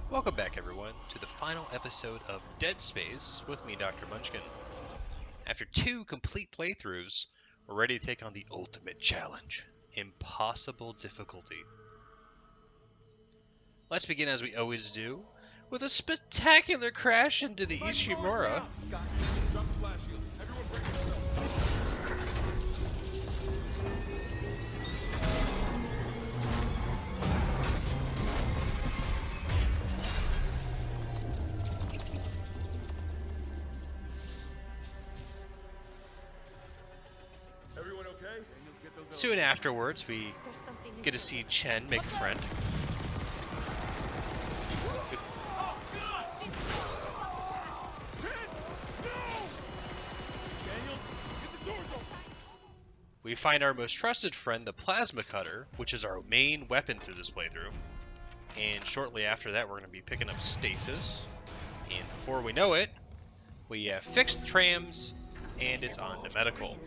Welcome back, everyone, to the final episode of Dead Space with me, Dr. Munchkin. After 2 complete playthroughs, we're ready to take on the ultimate challenge, impossible difficulty. Let's begin as we always do, with a spectacular crash into the Ishimura. Soon afterwards, we get to see Chen make a friend. We find our most trusted friend, the Plasma Cutter, which is our main weapon through this playthrough. And shortly after that, we're going to be picking up Stasis. And before we know it, we have fixed the trams, and it's on to medical.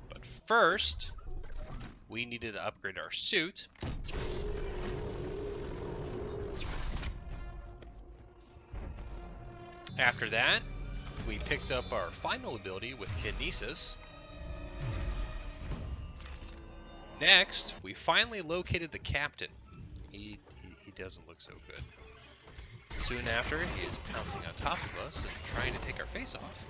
But first, we needed to upgrade our suit. After that, we picked up our final ability with Kinesis. Next, we finally located the captain. He doesn't look so good. Soon after, he is pouncing on top of us and trying to take our face off.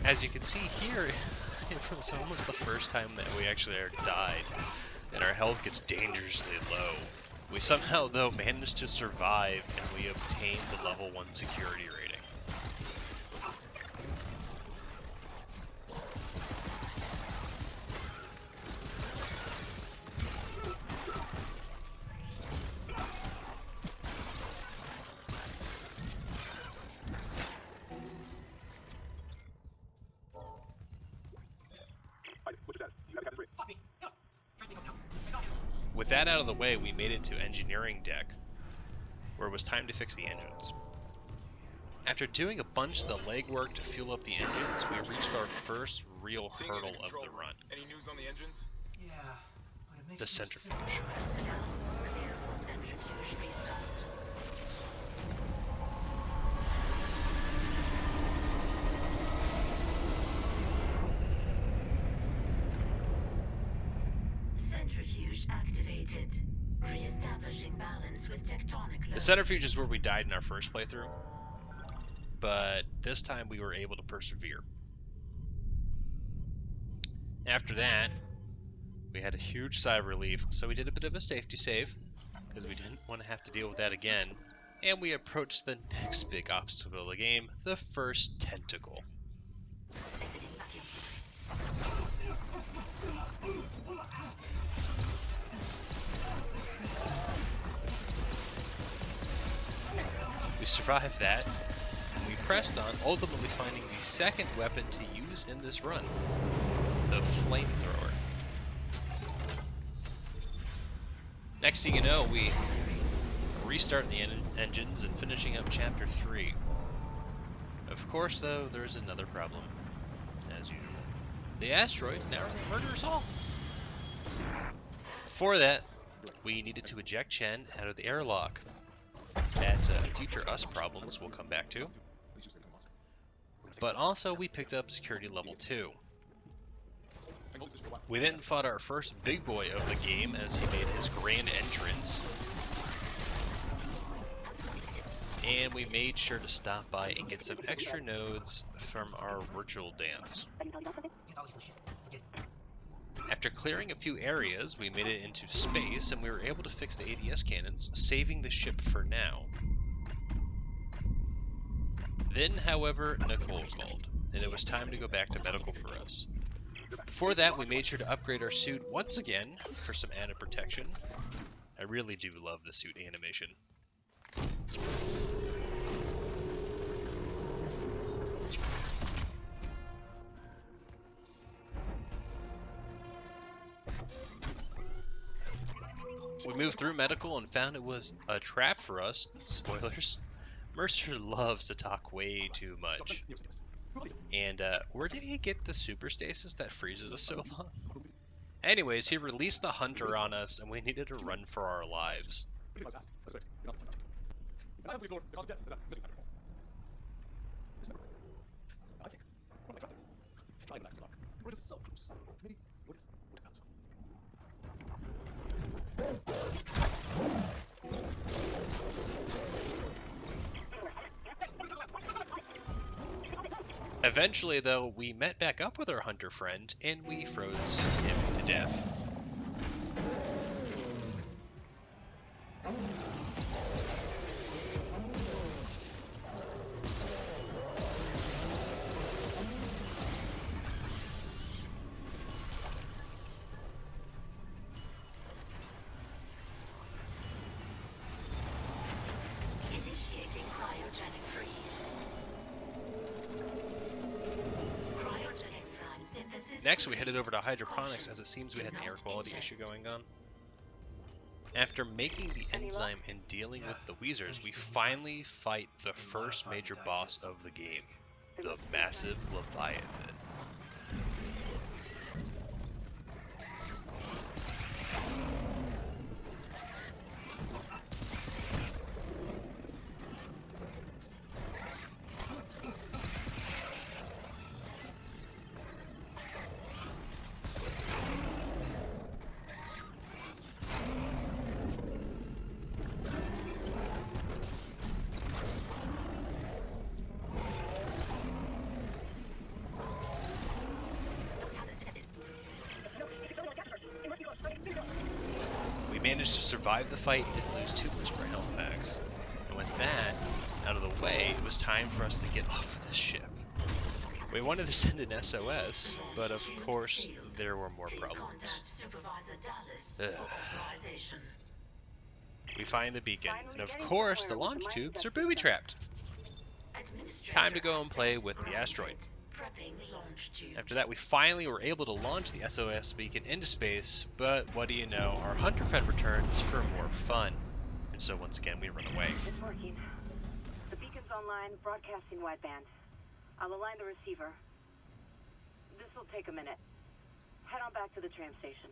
As you can see here, it was almost the first time that we actually died, and our health gets dangerously low. We somehow, though, managed to survive, and we obtained the level 1 security rating. With that out of the way, we made it to engineering deck, where it was time to fix the engines. After doing a bunch of the legwork to fuel up the engines, we reached our first real hurdle of the run. Any news on the engines? Yeah, but it makes The centrifuge. Centrifuge activated. Re-establishing balance with tectonic load. The centrifuge is where we died in our first playthrough, but this time we were able to persevere. After that, we had a huge sigh of relief, so we did a bit of a safety save, because we didn't want to have to deal with that again, and we approached the next big obstacle of the game, the first tentacle. We survived that, and we pressed on, ultimately finding the second weapon to use in this run, the flamethrower. Next thing you know, we restart the engines and finishing up Chapter 3. Of course, though, there's another problem, as usual. The asteroids now are going to murder us all. For that, we needed to eject Chen out of the airlock. That's future us problems we'll come back to. But also, we picked up security level 2. We then fought our first big boy of the game as he made his grand entrance. And we made sure to stop by and get some extra nodes from our virtual dance. After clearing a few areas, we made it into space and we were able to fix the ADS cannons, saving the ship for now. Then, however, Nicole called, and it was time to go back to medical for us. Before that, we made sure to upgrade our suit once again for some added protection. I really do love the suit animation. We moved through medical and found it was a trap for us. Spoilers. Mercer loves to talk way too much. And where did he get the super stasis that freezes us so long? Anyways, he released the hunter on us, and we needed to run for our lives. Eventually, though, we met back up with our hunter friend, and we froze him to death. Initiating cryogenic freeze. Cryogenic enzyme synthesis. Next, we headed over to hydroponics as it seems we had an air quality issue going on. After making the enzyme and dealing with the Weezers, we finally fight the first major boss of the game, the massive Leviathan. We managed to survive the fight, didn't lose too much of our health packs. And with that out of the way, it was time for us to get off of this ship. We wanted to send an SOS, but of course there were more problems. Ugh. We find the beacon, and of course the launch tubes are booby-trapped. Time to go and play with the asteroid. After that, we finally were able to launch the SOS beacon into space, but what do you know, our hunter friend returns for more fun. And so once again, we run away. It's working. The beacon's online, broadcasting wideband. I'll align the receiver. This will take a minute. Head on back to the tram station.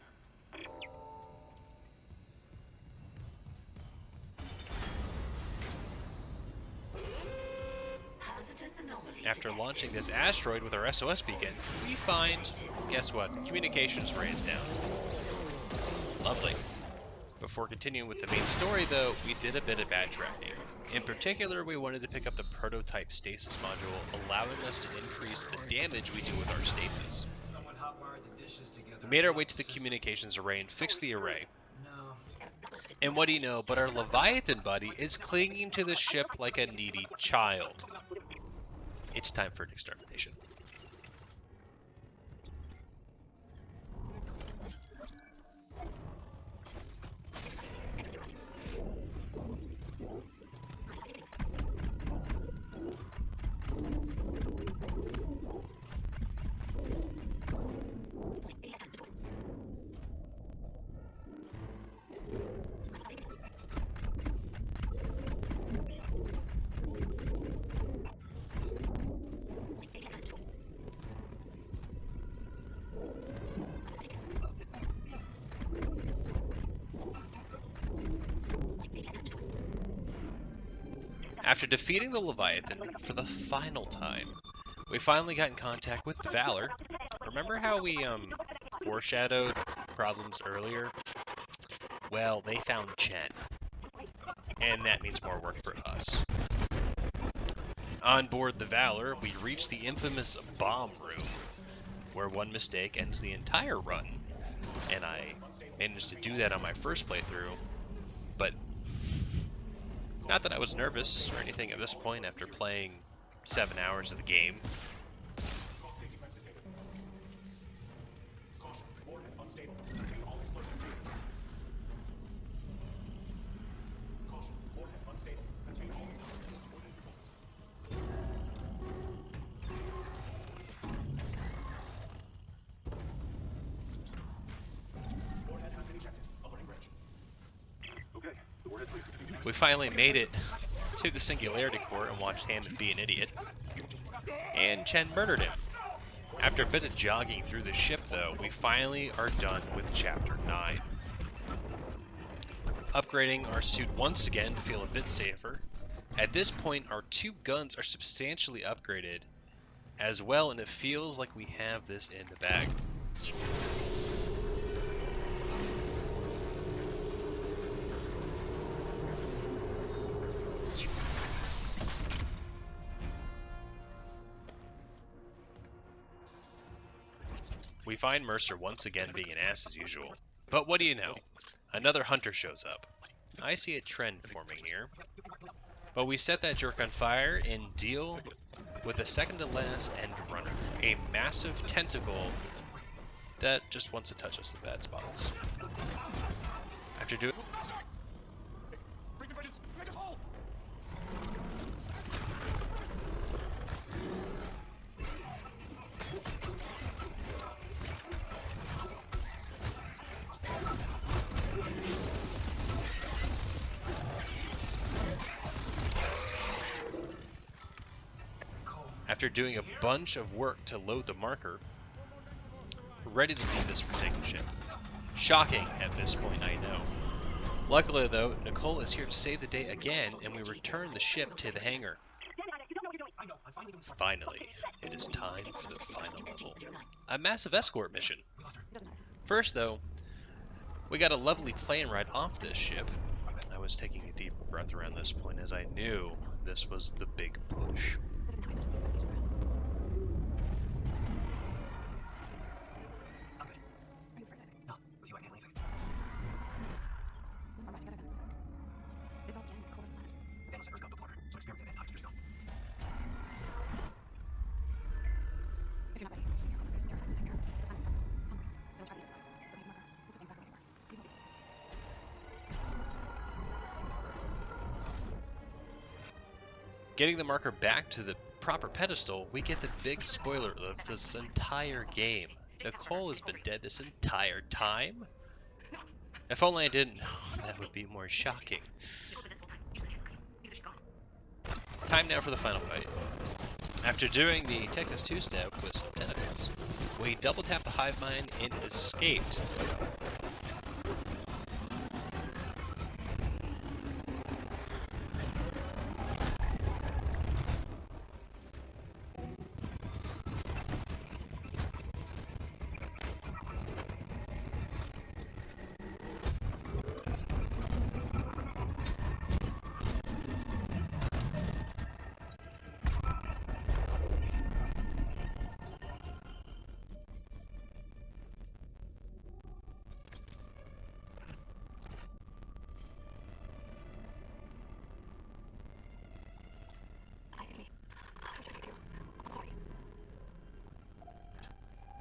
After launching this asteroid with our SOS beacon, we find, guess what, the communications ray is down. Lovely. Before continuing with the main story though, we did a bit of backtracking. In particular, we wanted to pick up the prototype stasis module, allowing us to increase the damage we do with our stasis. Someone hot-wired the dishes together. We made our way to the communications array and fixed the array. No. And what do you know, but our Leviathan buddy is clinging to the ship like a needy child. It's time for an extermination. After defeating the Leviathan for the final time, we finally got in contact with Valor. Remember how we foreshadowed problems earlier? Well, they found Chen. And that means more work for us. On board the Valor, we reached the infamous bomb room, where one mistake ends the entire run. And I managed to do that on my first playthrough, but not that I was nervous or anything at this point after playing 7 hours of the game. We finally made it to the Singularity Core and watched Hammond be an idiot. and Chen murdered him. After a bit of jogging through the ship, though, we finally are done with Chapter 9. Upgrading our suit once again to feel a bit safer. At this point, our 2 guns are substantially upgraded as well, and it feels like we have this in the bag. We find Mercer once again being an ass as usual. But what do you know? Another hunter shows up. I see a trend forming here. But we set that jerk on fire and deal with the second to last end runner. A massive tentacle that just wants to touch us in bad spots. After doing... After doing a bunch of work to load the marker, we're ready to leave this forsaken ship. Shocking at this point, I know. Luckily though, Nicole is here to save the day again, and we return the ship to the hangar. Finally, it is time for the final level. A massive escort mission. First though, we got a lovely plane ride off this ship. I was taking a deep breath around this point as I knew this was the big push. Getting the marker back to the proper pedestal, we get the big spoiler of this entire game. Nicole has been dead this entire time? If only I didn't know, that would be more shocking. Time now for the final fight. After doing the Technos 2-step with some tentacles, we double tap the hive mind and escaped.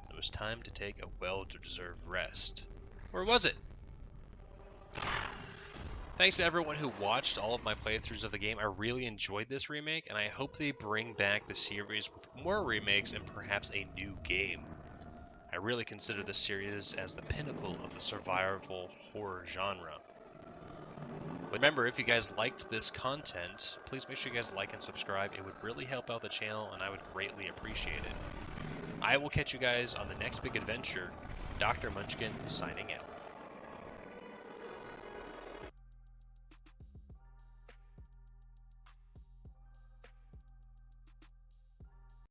It was time to take a well-deserved rest. Or was it? Thanks to everyone who watched all of my playthroughs of the game. I really enjoyed this remake, and I hope they bring back the series with more remakes and perhaps a new game. I really consider this series as the pinnacle of the survival horror genre. Remember, if you guys liked this content, please make sure you guys like and subscribe. It would really help out the channel, and I would greatly appreciate it. I will catch you guys on the next big adventure. Dr. Munchkin signing out.